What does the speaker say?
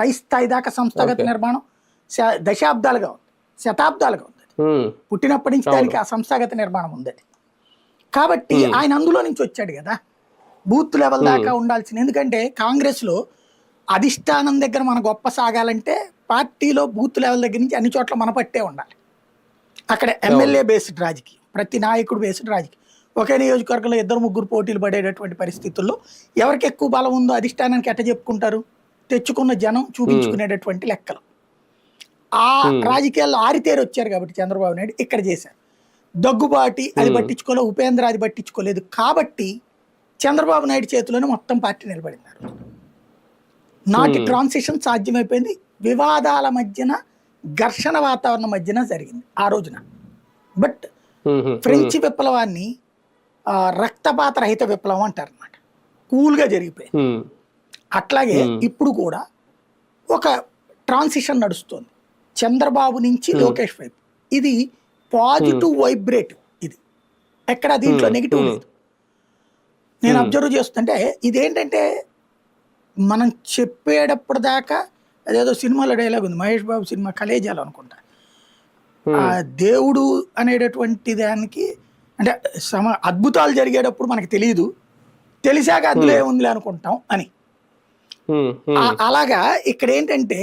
పై స్థాయి దాకా సంస్థాగత నిర్మాణం దశాబ్దాలుగా ఉంది, శతాబ్దాలుగా ఉంది. పుట్టినప్పటి నుంచి దానికి ఆ సంస్థాగత నిర్మాణం ఉంది. కాబట్టి ఆయన అందులో నుంచి వచ్చాడు కదా, బూత్ లెవెల్ దాకా ఉండాల్సింది. ఎందుకంటే కాంగ్రెస్ లో అధిష్టానం దగ్గర మన గొప్ప సాగాలంటే పార్టీలో బూత్ లెవెల్ దగ్గర నుంచి అన్ని చోట్ల మన పట్టే ఉండాలి. అక్కడ ఎమ్మెల్యే బేస్డ్ రాజకీయం, ప్రతి నాయకుడు బేస్డ్ రాజకీయం. ఒకే నియోజకవర్గంలో 2-3 పోటీలు పడేటటువంటి పరిస్థితుల్లో ఎవరికి ఎక్కువ బలం ఉందో అధిష్టానానికి ఎట్ట చెప్పుకుంటారు? తెచ్చుకున్న జనం చూపించుకునేటటువంటి లెక్కలు. ఆ రాజకీయాల్లో ఆరితేరి వచ్చారు కాబట్టి చంద్రబాబు నాయుడు ఇక్కడ చేశారు. దగ్గుబాటి అది పట్టించుకోలేదు, ఉపేంద్ర అది పట్టించుకోలేదు. కాబట్టి చంద్రబాబు నాయుడు చేతిలోనే మొత్తం పార్టీ నిలబడినారు. నాటి ట్రాన్సిషన్ సాధ్యమైపోయింది. వివాదాల మధ్యన, ఘర్షణ వాతావరణం మధ్యన జరిగింది ఆ రోజున. బట్ ఫ్రెంచ్ విప్లవాన్ని రక్తపాత రహిత విప్లవం అంటారు అనమాట. కూల్గా జరిగిపోయింది. అట్లాగే ఇప్పుడు కూడా ఒక ట్రాన్సిషన్ నడుస్తుంది చంద్రబాబు నుంచి లోకేష్ వైపు. ఇది పాజిటివ్ వైబ్రేటివ్. ఇది ఎక్కడ దీంట్లో నెగిటివ్ లేదు. నేను అబ్జర్వ్ చేస్తుంటే ఇదేంటంటే మనం చెప్పేటప్పుడు దాకా అదేదో సినిమాలో డైలాగ్ ఉంది, మహేష్ బాబు సినిమా కలేజాలు అనుకుంటా, ఆ దేవుడు అనేటటువంటి దానికి అంటే అద్భుతాలు జరిగేటప్పుడు మనకి తెలియదు, తెలిసాక అందులో ఏముందిలే అనుకుంటాం అని. అలాగా ఇక్కడ ఏంటంటే